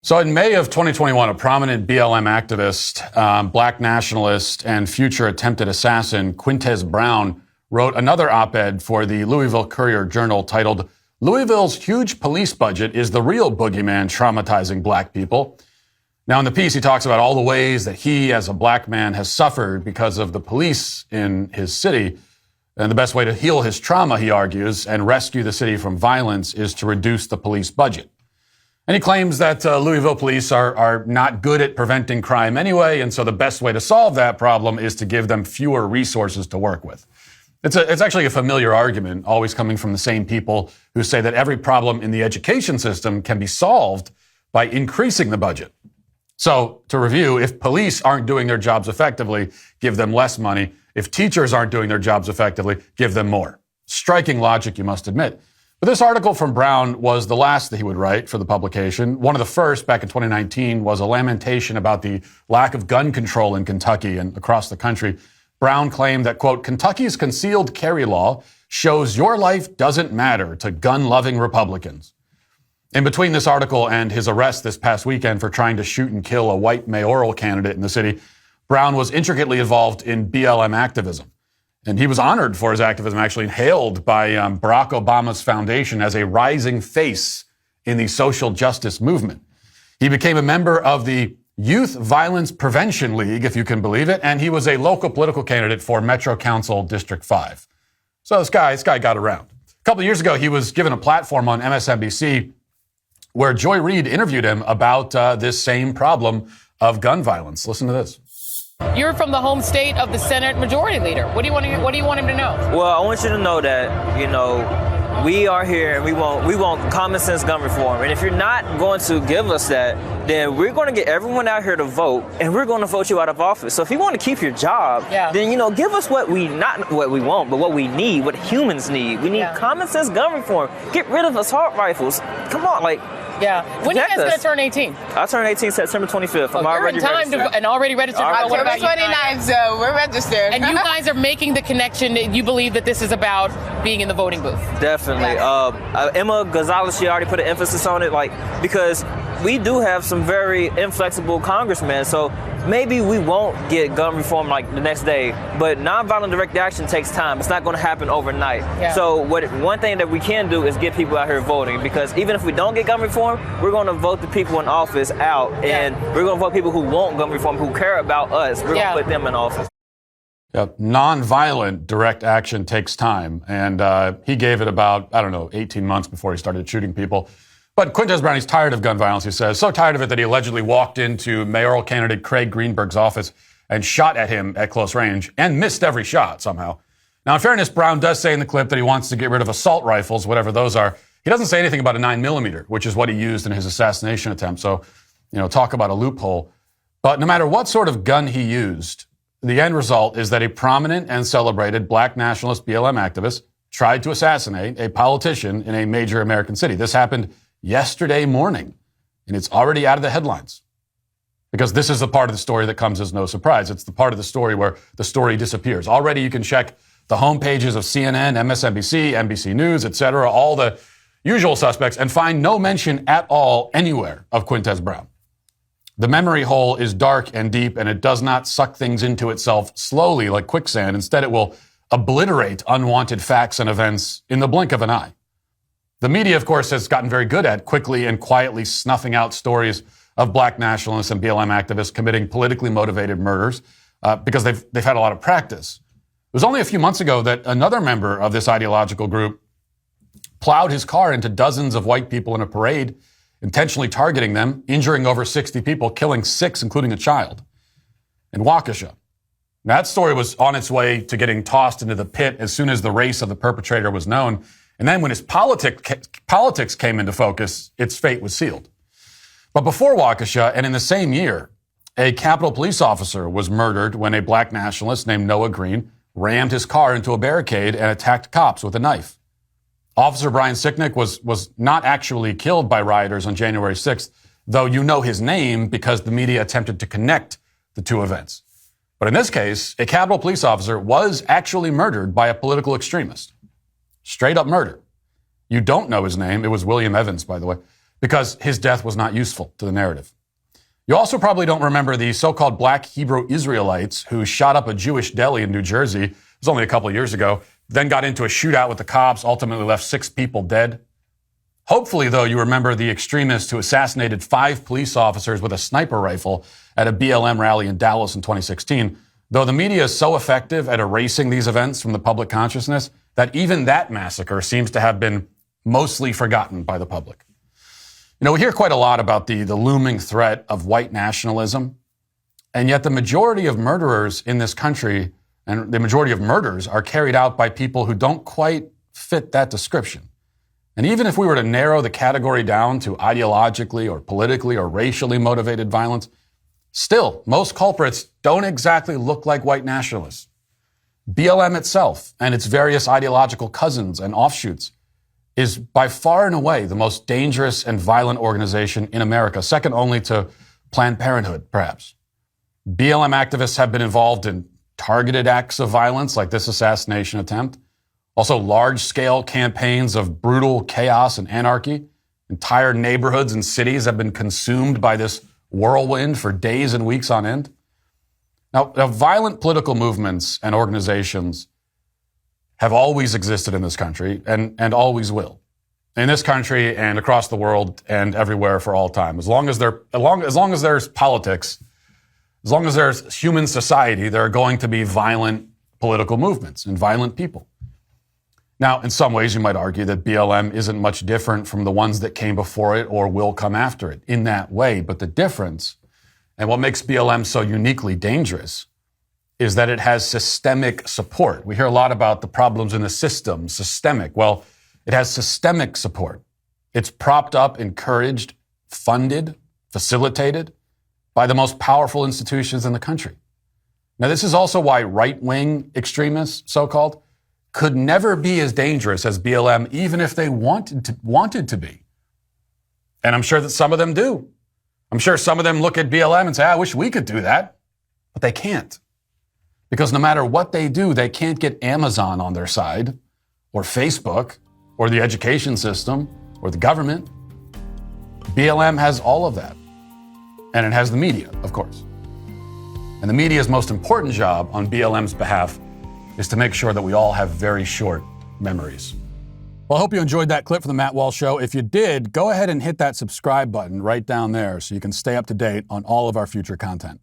So in May of 2021, a prominent BLM activist, black nationalist, and future attempted assassin, Quintez Brown, wrote another op-ed for the Louisville Courier-Journal titled, "Louisville's Huge Police Budget is the Real Boogeyman Traumatizing Black People." Now, in the piece, he talks about all the ways that he, as a black man, has suffered because of the police in his city. And the best way to heal his trauma, he argues, and rescue the city from violence is to reduce the police budget. And he claims that Louisville police are not good at preventing crime anyway, and so the best way to solve that problem is to give them fewer resources to work with. It's actually a familiar argument, always coming from the same people who say that every problem in the education system can be solved by increasing the budget. So, to review, if police aren't doing their jobs effectively, give them less money. If teachers aren't doing their jobs effectively, give them more. Striking logic, you must admit. But this article from Brown was the last that he would write for the publication. One of the first, back in 2019, was a lamentation about the lack of gun control in Kentucky and across the country. Brown claimed that, quote, "Kentucky's concealed carry law shows your life doesn't matter to gun-loving Republicans." In between this article and his arrest this past weekend for trying to shoot and kill a white mayoral candidate in the city, Brown was intricately involved in BLM activism. And he was honored for his activism, actually, and hailed by Barack Obama's foundation as a rising face in the social justice movement. He became a member of the Youth Violence Prevention League, if you can believe it, and he was a local political candidate for Metro Council District 5. So this guy got around. A couple of years ago, he was given a platform on MSNBC where Joy Reid interviewed him about this same problem of gun violence. Listen to this. You're from the home state of the Senate Majority Leader. What do you want him to know? Well, I want you to know that, we are here and we want common sense gun reform. And if you're not going to give us that, then we're going to get everyone out here to vote and we're going to vote you out of office. So if you want to keep your job, then, give us not what we want, but what we need, what humans need. We need common sense gun reform. Get rid of assault rifles. Come on, Yeah. When are you guys going to turn 18? I turn 18 September 25th. I'm already registered. And already registered. October 29th, so we're registered. And you guys are making the connection that you believe that this is about being in the voting booth. Definitely. Emma Gonzalez, she already put an emphasis on it, because we do have some very inflexible congressmen, so maybe we won't get gun reform the next day, but nonviolent direct action takes time. It's not going to happen overnight. Yeah. So one thing that we can do is get people out here voting, because even if we don't get gun reform, we're going to vote the people in office out, and we're going to vote people who want gun reform, who care about us. We're going to put them in office. Yeah, nonviolent direct action takes time, and he gave it about, 18 months before he started shooting people. But Quintez Brown, he's tired of gun violence, he says. So tired of it that he allegedly walked into mayoral candidate Craig Greenberg's office and shot at him at close range and missed every shot somehow. Now, in fairness, Brown does say in the clip that he wants to get rid of assault rifles, whatever those are. He doesn't say anything about a 9mm, which is what he used in his assassination attempt. So, talk about a loophole. But no matter what sort of gun he used, the end result is that a prominent and celebrated black nationalist BLM activist tried to assassinate a politician in a major American city. This happened yesterday morning, and it's already out of the headlines. Because this is the part of the story that comes as no surprise. It's the part of the story where the story disappears. Already you can check the home pages of CNN, MSNBC, NBC News, etc., all the usual suspects, and find no mention at all anywhere of Quintez Brown. The memory hole is dark and deep, and it does not suck things into itself slowly like quicksand. Instead, it will obliterate unwanted facts and events in the blink of an eye. The media, of course, has gotten very good at quickly and quietly snuffing out stories of black nationalists and BLM activists committing politically motivated murders because they've had a lot of practice. It was only a few months ago that another member of this ideological group plowed his car into dozens of white people in a parade, intentionally targeting them, injuring over 60 people, killing 6, including a child, in Waukesha. That story was on its way to getting tossed into the pit as soon as the race of the perpetrator was known. And then when his politics came into focus, its fate was sealed. But before Waukesha, and in the same year, a Capitol police officer was murdered when a black nationalist named Noah Green rammed his car into a barricade and attacked cops with a knife. Officer Brian Sicknick was not actually killed by rioters on January 6th, though you know his name because the media attempted to connect the two events. But in this case, a Capitol police officer was actually murdered by a political extremist. Straight up murder. You don't know his name. It was William Evans, by the way. because his death was not useful to the narrative. You also probably don't remember the so-called black Hebrew Israelites who shot up a Jewish deli in New Jersey. It was only a couple of years ago. Then got into a shootout with the cops, ultimately left 6 people dead. Hopefully, though, you remember the extremist who assassinated 5 police officers with a sniper rifle at a BLM rally in Dallas in 2016, though the media is so effective at erasing these events from the public consciousness that even that massacre seems to have been mostly forgotten by the public. You know, we hear quite a lot about the looming threat of white nationalism, and yet the majority of murderers in this country and the majority of murders are carried out by people who don't quite fit that description. And even if we were to narrow the category down to ideologically or politically or racially motivated violence, still, most culprits don't exactly look like white nationalists. BLM itself and its various ideological cousins and offshoots is by far and away the most dangerous and violent organization in America, second only to Planned Parenthood, perhaps. BLM activists have been involved in targeted acts of violence like this assassination attempt, also large-scale campaigns of brutal chaos and anarchy. Entire neighborhoods and cities have been consumed by this whirlwind for days and weeks on end. Now, violent political movements and organizations have always existed in this country and always will. In this country and across the world and everywhere for all time. As long as there's politics, as long as there's human society, there are going to be violent political movements and violent people. Now, in some ways, you might argue that BLM isn't much different from the ones that came before it or will come after it in that way. But the difference, and what makes BLM so uniquely dangerous, is that it has systemic support. We hear a lot about the problems in the system, systemic. Well, it has systemic support. It's propped up, encouraged, funded, facilitated by the most powerful institutions in the country. Now, this is also why right-wing extremists, so-called, could never be as dangerous as BLM, even if they wanted to be. And I'm sure that some of them do. I'm sure some of them look at BLM and say, I wish we could do that. But they can't. Because no matter what they do, they can't get Amazon on their side, or Facebook, or the education system, or the government. BLM has all of that. And it has the media, of course. And the media's most important job on BLM's behalf is to make sure that we all have very short memories. Well, I hope you enjoyed that clip from the Matt Walsh Show. If you did, go ahead and hit that subscribe button right down there so you can stay up to date on all of our future content.